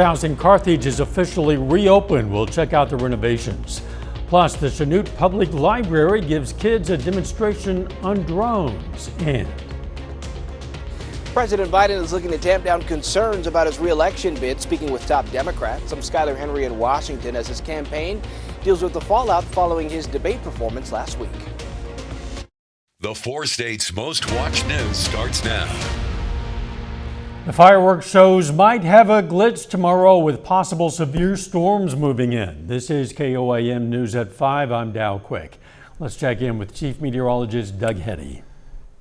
House in Carthage is officially reopened. We'll check out the renovations. Plus, the Chanute Public Library gives kids a demonstration on drones. And President Biden is looking to tamp down concerns about his re-election bid, speaking with top Democrats. I'm Skyler Henry in Washington as his campaign deals with the fallout following his debate performance last week. The 4 states' most watched news starts now. the fireworks shows might have a glitch tomorrow with possible severe storms moving in. This is KOAM News at 5. I'm Dow Quick. Let's check in with Chief Meteorologist Doug Hetty.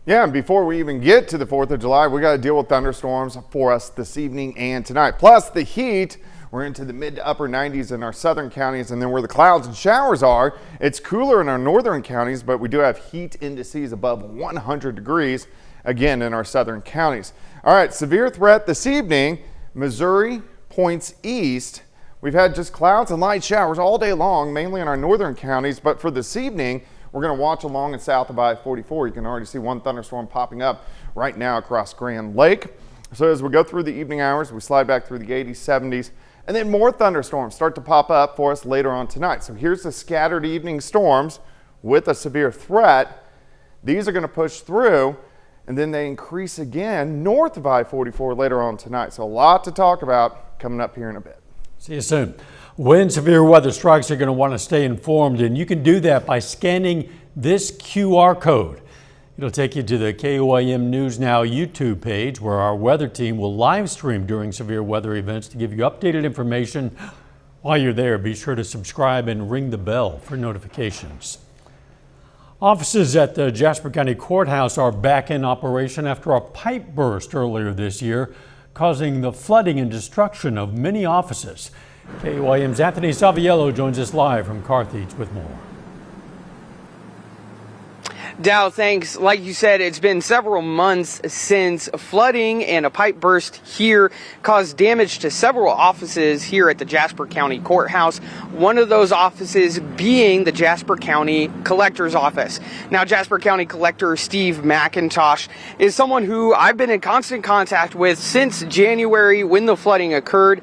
Yeah, and before we even get to the 4th of July, we got to deal with thunderstorms for us this evening and tonight. Plus the heat, we're into the mid to upper 90s in our southern counties, and then where the clouds and showers are, it's cooler in our northern counties, but we do have heat indices above 100 degrees, again, in our southern counties. All right, severe threat this evening, Missouri points east. We've had just clouds and light showers all day long, mainly in our northern counties, but for this evening, we're going to watch along and south of I-44. You can already see one thunderstorm popping up right now across Grand Lake. So as we go through the evening hours, we slide back through the 80s, 70s, and then more thunderstorms start to pop up for us later on tonight. So here's the scattered evening storms with a severe threat. These are going to push through, and then they increase again north of I-44 later on tonight. So a lot to talk about coming up here in a bit. See you soon. When severe weather strikes, you're going to want to stay informed, and you can do that by scanning this QR code. It'll take you to the KOAM News Now YouTube page, where our weather team will live stream during severe weather events to give you updated information. While you're there, be sure to subscribe and ring the bell for notifications. Offices at the Jasper County Courthouse are back in operation after a pipe burst earlier this year, causing the flooding and destruction of many offices. KOAM's Anthony Saviello joins us live from Carthage with more. Dow, thanks. Like you said, it's been several months since flooding and a pipe burst here caused damage to several offices here at the Jasper County Courthouse. One of those offices being the Jasper County Collector's Office. Now, Jasper County Collector Steve McIntosh is someone who I've been in constant contact with since January when the flooding occurred.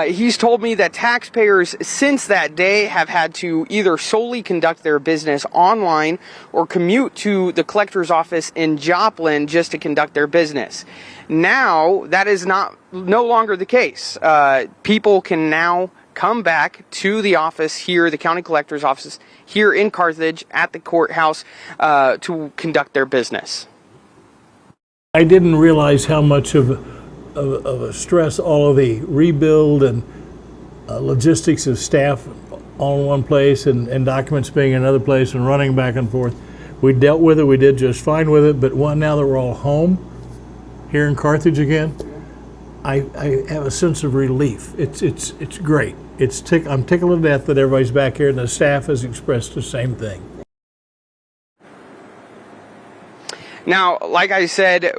He's told me that taxpayers since that day have had to either solely conduct their business online or commute to the collector's office in Joplin just to conduct their business. Now, that is no longer the case. People can now come back to the office here, the county collector's office here in Carthage at the courthouse to conduct their business. I didn't realize how much of a stress all of the rebuild and logistics of staff all in one place and documents being in another place and running back and forth. We dealt with it. We did just fine with it. But now that we're all home here in Carthage again, I have a sense of relief. It's great. I'm tickled to death that everybody's back here, and the staff has expressed the same thing. Now, like I said,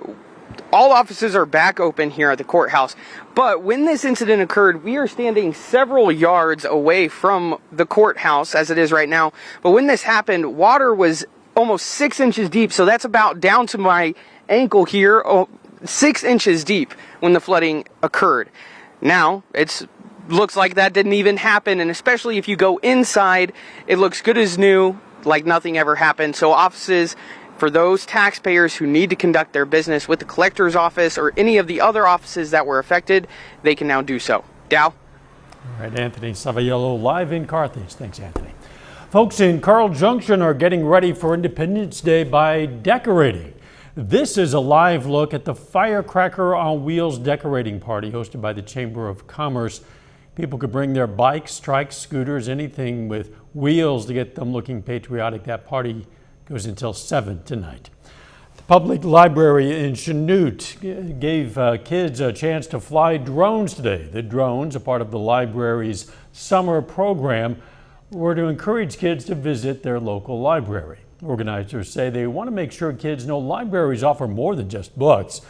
all offices are back open here at the courthouse. But when this incident occurred, we are standing several yards away from the courthouse as it is right now. But when this happened, water was almost 6 inches deep. So that's about down to my ankle here, 6 inches deep when the flooding occurred. Now, it looks like that didn't even happen. And especially if you go inside, it looks good as new, like nothing ever happened. So offices, for those taxpayers who need to conduct their business with the collector's office or any of the other offices that were affected, they can now do so. Dow? All right, Anthony Saviello live in Carthage. Thanks, Anthony. Folks in Carl Junction are getting ready for Independence Day by decorating. This is a live look at the Firecracker on Wheels decorating party hosted by the Chamber of Commerce. People could bring their bikes, trikes, scooters, anything with wheels to get them looking patriotic. That party goes until 7 tonight. The public library in Chanute gave kids a chance to fly drones today. The drones, a part of the library's summer program, were to encourage kids to visit their local library. Organizers say they want to make sure kids know libraries offer more than just books.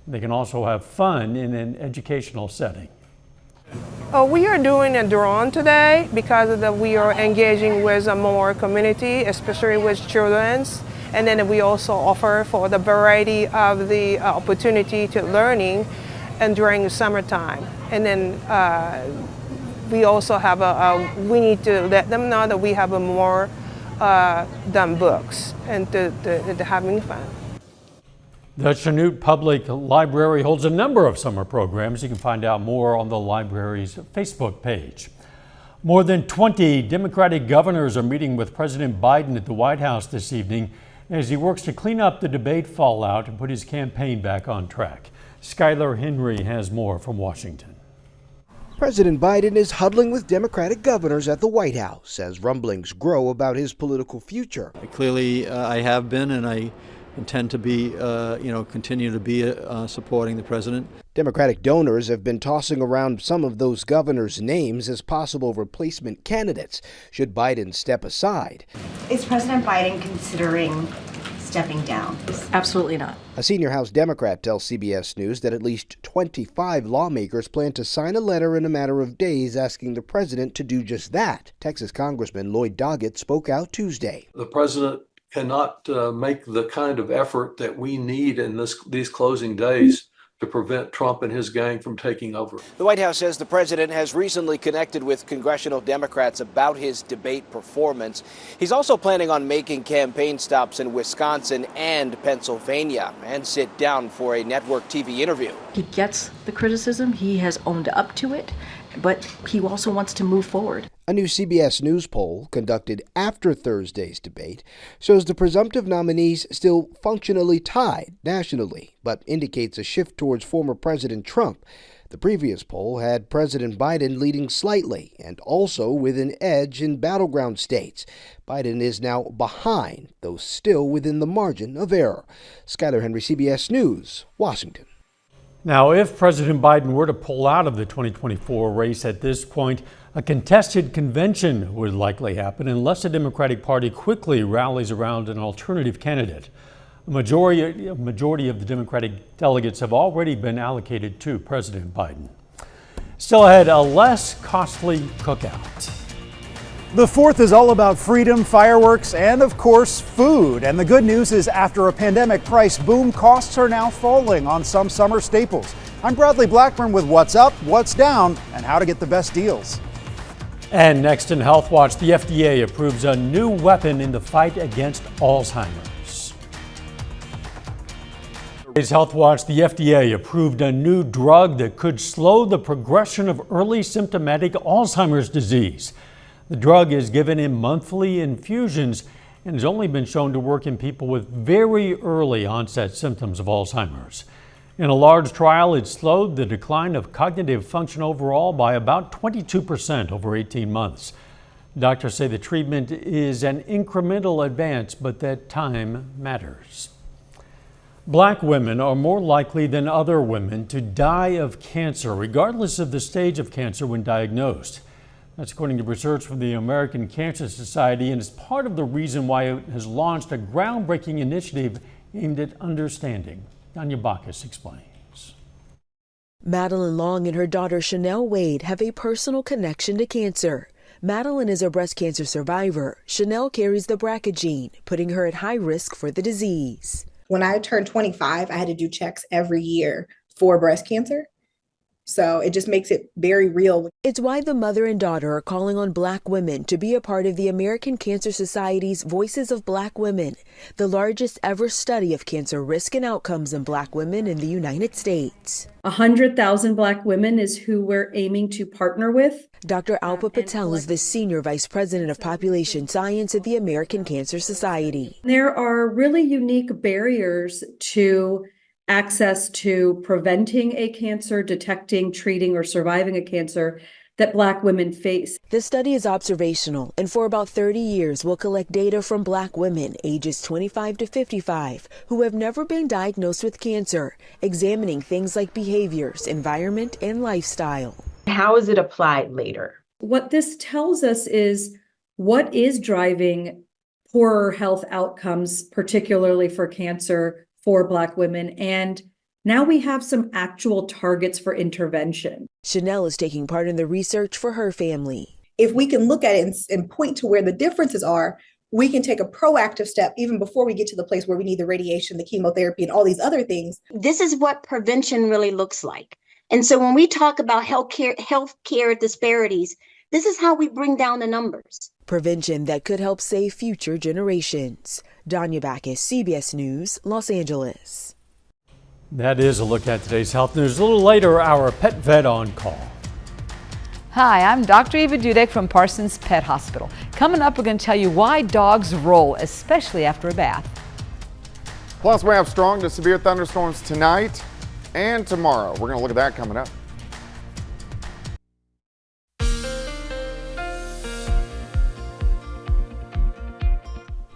They can also have fun in an educational setting. We are doing a drone today because we are engaging with more community, especially with children. And then we also offer for the variety of the opportunity to learning and during the summertime. And then we also have we need to let them know that we have more than books and to having fun. The Chanute Public Library holds a number of summer programs. You can find out more on the library's Facebook page. More than 20 Democratic governors are meeting with President Biden at the White House this evening as he works to clean up the debate fallout and put his campaign back on track. Skylar Henry has more from Washington. President Biden is huddling with Democratic governors at the White House as rumblings grow about his political future. Clearly, I have been, and I intend to be, continue to be supporting the president. Democratic donors have been tossing around some of those governors' names as possible replacement candidates should Biden step aside. Is President Biden considering stepping down? Absolutely not. A senior House Democrat tells CBS News that at least 25 lawmakers plan to sign a letter in a matter of days asking the president to do just that. Texas Congressman Lloyd Doggett spoke out Tuesday. The president cannot make the kind of effort that we need in these closing days to prevent Trump and his gang from taking over. The White House says the president has recently connected with congressional Democrats about his debate performance. He's also planning on making campaign stops in Wisconsin and Pennsylvania and sit down for a network TV interview. He gets the criticism. He has owned up to it, but he also wants to move forward. A new CBS News poll conducted after Thursday's debate shows the presumptive nominees still functionally tied nationally, but indicates a shift towards former President Trump. The previous poll had President Biden leading slightly and also with an edge in battleground states. Biden is now behind, though still within the margin of error. Skylar Henry, CBS News, Washington. Now, if President Biden were to pull out of the 2024 race at this point, a contested convention would likely happen unless the Democratic Party quickly rallies around an alternative candidate. A majority of the Democratic delegates have already been allocated to President Biden. Still ahead, a less costly cookout. The 4th is all about freedom, fireworks, and of course, food. And the good news is after a pandemic price boom, costs are now falling on some summer staples. I'm Bradley Blackburn with what's up, what's down, and how to get the best deals. And next in Health Watch, the FDA approves a new weapon in the fight against Alzheimer's. Today's Health Watch, the FDA approved a new drug that could slow the progression of early symptomatic Alzheimer's disease. The drug is given in monthly infusions and has only been shown to work in people with very early onset symptoms of Alzheimer's. In a large trial, it slowed the decline of cognitive function overall by about 22% over 18 months. Doctors say the treatment is an incremental advance, but that time matters. Black women are more likely than other women to die of cancer, regardless of the stage of cancer when diagnosed. That's according to research from the American Cancer Society, and is part of the reason why it has launched a groundbreaking initiative aimed at understanding. Tanya Bacchus explains. Madeline Long and her daughter Chanel Wade have a personal connection to cancer. Madeline is a breast cancer survivor. Chanel carries the BRCA gene, putting her at high risk for the disease. When I turned 25, I had to do checks every year for breast cancer. So it just makes it very real. It's why the mother and daughter are calling on Black women to be a part of the American Cancer Society's Voices of Black Women, the largest ever study of cancer risk and outcomes in Black women in the United States. 100,000 Black women is who we're aiming to partner with. Dr. Alpa Patel is the Senior Vice President of Population Science at the American Cancer Society. There are really unique barriers to access to preventing a cancer, detecting, treating, or surviving a cancer that Black women face. This study is observational, and for about 30 years will collect data from Black women ages 25 to 55 who have never been diagnosed with cancer, examining things like behaviors, environment, and lifestyle. How is it applied later? What this tells us is what is driving poorer health outcomes, particularly for cancer, for Black women, and now we have some actual targets for intervention. Chanel is taking part in the research for her family. If we can look at it and point to where the differences are, we can take a proactive step even before we get to the place where we need the radiation, the chemotherapy, and all these other things. This is what prevention really looks like. And so when we talk about healthcare disparities, this is how we bring down the numbers. Prevention that could help save future generations. Danya Backus, CBS News, Los Angeles. That is a look at today's health news. A little later, our pet vet on call. Hi, I'm Dr. Eva Dudek from Parsons Pet Hospital. Coming up, we're going to tell you why dogs roll, especially after a bath. Plus, we have strong to severe thunderstorms tonight and tomorrow. We're going to look at that coming up.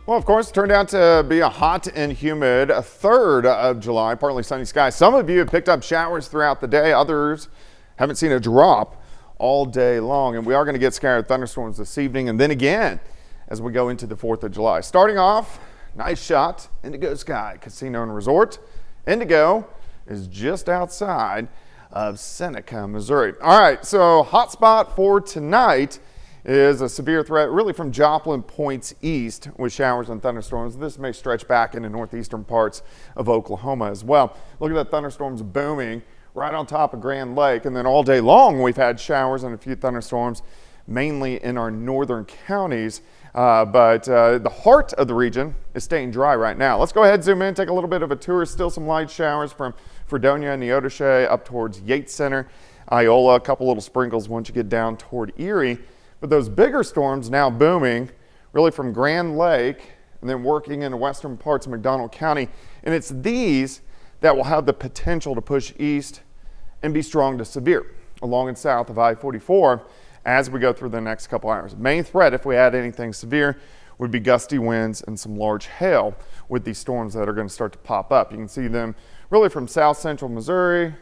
Well, of course, it turned out to be a hot and humid 3rd of July, partly sunny skies. Some of you have picked up showers throughout the day. Others haven't seen a drop all day long. And we are going to get scattered thunderstorms this evening and then again as we go into the 4th of July. Starting off, nice shot, Indigo Sky Casino and Resort. Indigo is just outside of Seneca, Missouri. All right, so hot spot for tonight is a severe threat really from Joplin points east with showers and thunderstorms. This may stretch back into northeastern parts of Oklahoma as well. Look at that, thunderstorms booming right on top of Grand Lake, and then all day long we've had showers and a few thunderstorms mainly in our northern counties, but the heart of the region is staying dry right now. Let's go ahead, zoom in, take a little bit of a tour. Still some light showers from Fredonia and Neodesha up towards Yates Center, Iola, a couple little sprinkles once you get down toward Erie. But those bigger storms now booming really from Grand Lake and then working in the western parts of McDonald County. And it's these that will have the potential to push east and be strong to severe along and south of I-44 as we go through the next couple hours. Main threat, if we had anything severe, would be gusty winds and some large hail with these storms that are going to start to pop up. You can see them really from south central Missouri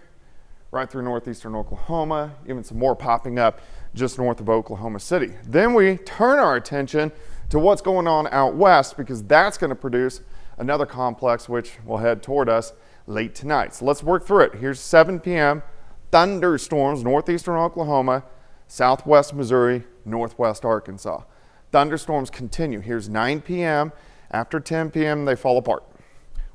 right through northeastern Oklahoma, even some more popping up just north of Oklahoma City. Then we turn our attention to what's going on out west, because that's going to produce another complex which will head toward us late tonight. So let's work through it. Here's 7 p.m. thunderstorms northeastern Oklahoma, southwest Missouri, northwest Arkansas. Thunderstorms continue. Here's 9 p.m. After 10 p.m. they fall apart.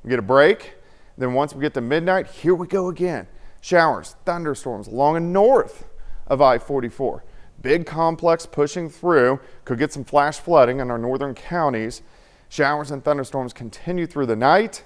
We get a break. Then once we get to midnight, here we go again. Showers, thunderstorms along and north of I-44. Big complex pushing through, could get some flash flooding in our northern counties. Showers and thunderstorms continue through the night,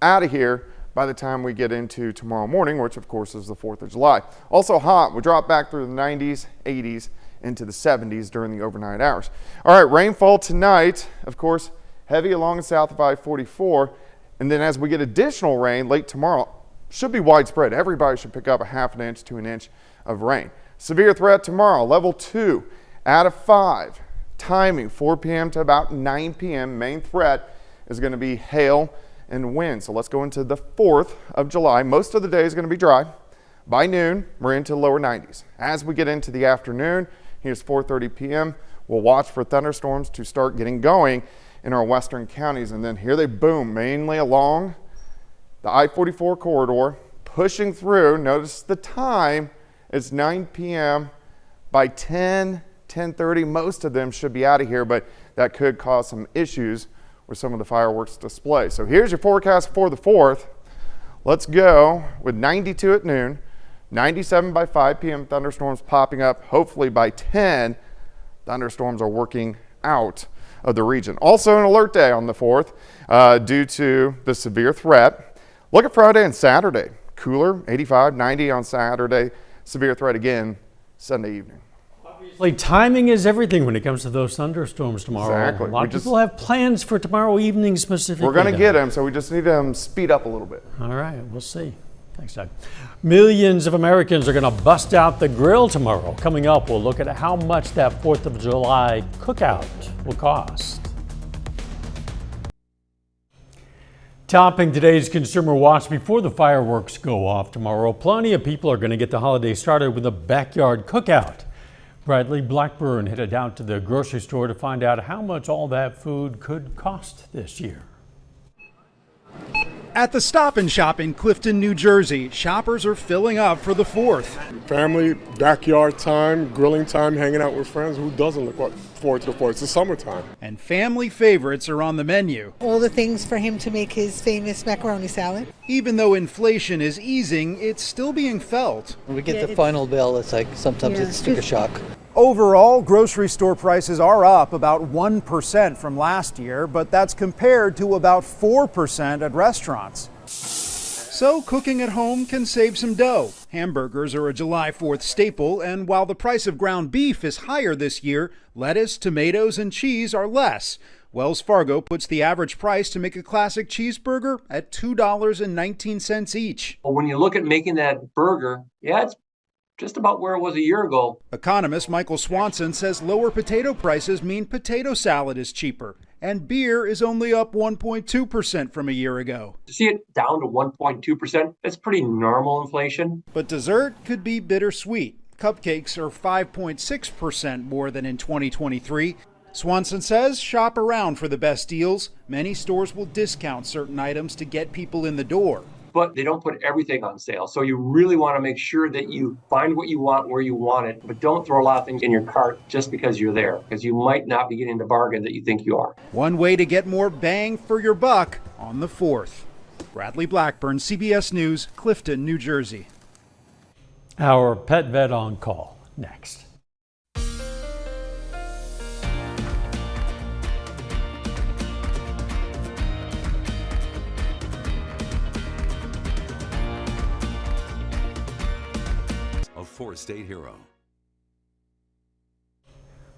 out of here by the time we get into tomorrow morning, which of course is the 4th of July. Also hot, we drop back through the 90s, 80s, into the 70s during the overnight hours. All right, rainfall tonight, of course, heavy along and south of I-44. And then as we get additional rain late tomorrow, should be widespread. Everybody should pick up a ½ inch to an inch of rain. Severe threat tomorrow, level 2 out of 5. Timing 4 p.m. to about 9 p.m. Main threat is going to be hail and wind. So let's go into the 4th of July. Most of the day is going to be dry. By noon, we're into lower 90s. As we get into the afternoon, here's 4:30 p.m. We'll watch for thunderstorms to start getting going in our western counties. And then here they boom, mainly along the I-44 corridor, pushing through. Notice the time. It's 9 p.m. By 10:30, most of them should be out of here, but that could cause some issues with some of the fireworks display. So here's your forecast for the 4th. Let's go with 92 at noon, 97 by 5 p.m. Thunderstorms popping up. Hopefully by 10, thunderstorms are working out of the region. Also an alert day on the 4th due to the severe threat. Look at Friday and Saturday. Cooler, 85, 90 on Saturday. Severe threat again Sunday evening. Obviously, timing is everything when it comes to those thunderstorms tomorrow. Exactly. A lot of people have plans for tomorrow evening specifically. We're going to get them, so we just need them speed up a little bit. All right, we'll see. Thanks, Doug. Millions of Americans are going to bust out the grill tomorrow. Coming up, we'll look at how much that 4th of July cookout will cost. Topping today's Consumer Watch before the fireworks go off tomorrow, plenty of people are going to get the holiday started with a backyard cookout. Bradley Blackburn headed out to the grocery store to find out how much all that food could cost this year. At the Stop and Shop in Clifton, New Jersey, shoppers are filling up for the 4th. Family, backyard time, grilling time, hanging out with friends. Who doesn't look forward to the 4th? It's the summertime. And family favorites are on the menu. All the things for him to make his famous macaroni salad. Even though inflation is easing, it's still being felt. When we get the final bill, it's like sometimes it's still a shock. Overall, grocery store prices are up about 1% from last year, but that's compared to about 4% at restaurants. So cooking at home can save some dough. Hamburgers are a July 4th staple, and while the price of ground beef is higher this year, lettuce, tomatoes, and cheese are less. Wells Fargo puts the average price to make a classic cheeseburger at $2.19 each. Well, when you look at making that burger, it's just about where it was a year ago. Economist Michael Swanson says lower potato prices mean potato salad is cheaper, and beer is only up 1.2% from a year ago. To see it down to 1.2%, that's pretty normal inflation. But dessert could be bittersweet. Cupcakes are 5.6% more than in 2023. Swanson says shop around for the best deals. Many stores will discount certain items to get people in the door. But they don't put everything on sale. So you really want to make sure that you find what you want where you want it, but don't throw a lot of things in your cart just because you're there, because you might not be getting the bargain that you think you are. One way to get more bang for your buck on the 4th. Bradley Blackburn, CBS News, Clifton, New Jersey. Our pet vet on call next. Four-state hero.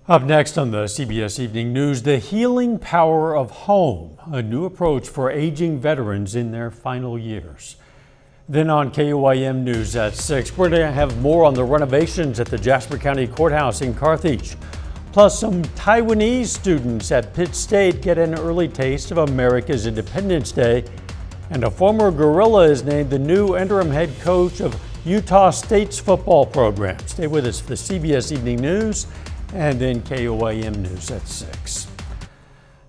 Up next on the CBS Evening News, the healing power of home, a new approach for aging veterans in their final years. Then on KOIM News at 6, we're going to have more on the renovations at the Jasper County Courthouse in Carthage. Plus, some Taiwanese students at Pitt State get an early taste of America's Independence Day. And a former gorilla is named the new interim head coach of Utah State's football program. Stay with us for the CBS Evening News and then KOIM News at 6.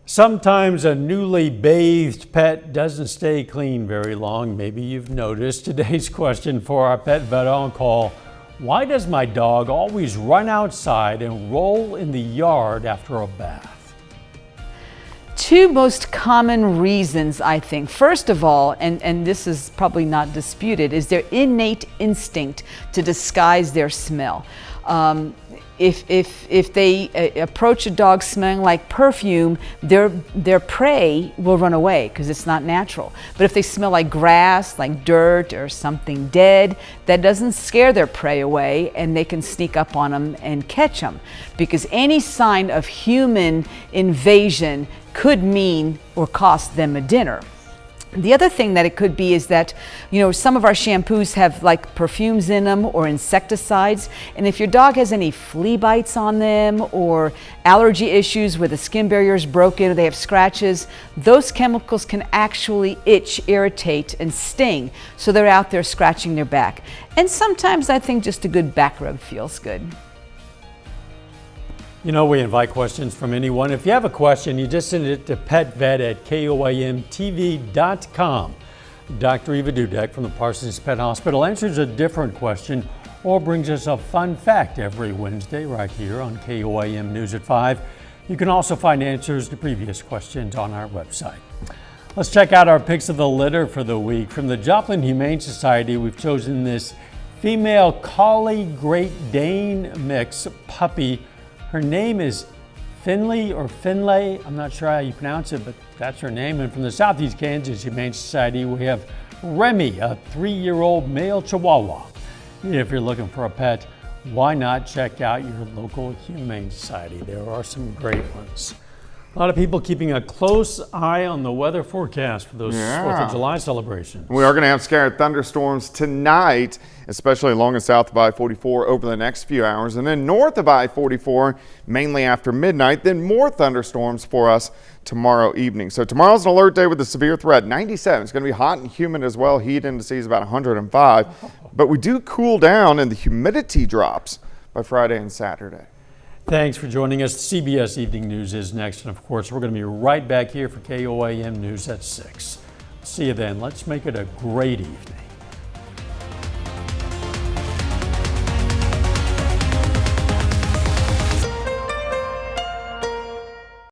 Sometimes a newly bathed pet doesn't stay clean very long. Maybe you've noticed. Today's question for our pet vet on call: why does my dog always run outside and roll in the yard after a bath? Two most common reasons, I think. First of all, and this is probably not disputed, is their innate instinct to disguise their smell. If they approach a dog smelling like perfume, their prey will run away because it's not natural. But if they smell like grass, like dirt, or something dead, that doesn't scare their prey away, and they can sneak up on them and catch them. Because any sign of human invasion could mean or cost them a dinner. The other thing that it could be is that, some of our shampoos have like perfumes in them or insecticides. And if your dog has any flea bites on them or allergy issues where the skin barrier is broken or they have scratches, those chemicals can actually itch, irritate, and sting. So they're out there scratching their back. And sometimes I think just a good back rub feels good. We invite questions from anyone. If you have a question, you just send it to petvet@koimtv.com. Dr. Eva Dudek from the Parsons Pet Hospital answers a different question or brings us a fun fact every Wednesday right here on KOIM News at 5. You can also find answers to previous questions on our website. Let's check out our picks of the litter for the week. From the Joplin Humane Society, we've chosen this female Collie Great Dane mix puppy. Her name is Finley or Finlay. I'm not sure how you pronounce it, but that's her name. And from the Southeast Kansas Humane Society, we have Remy, a 3-year-old male Chihuahua. If you're looking for a pet, why not check out your local Humane Society? There are some great ones. A lot of people keeping a close eye on the weather forecast for those 4th of July celebrations. We are going to have scattered thunderstorms tonight, especially along and south of I-44 over the next few hours, and then north of I-44 mainly after midnight, then more thunderstorms for us tomorrow evening. So tomorrow's an alert day with a severe threat. 97. It's going to be hot and humid as well. Heat indices about 105. But we do cool down and the humidity drops by Friday and Saturday. Thanks for joining us. CBS Evening News is next. And of course, we're going to be right back here for KOIM News at 6. See you then. Let's make it a great evening.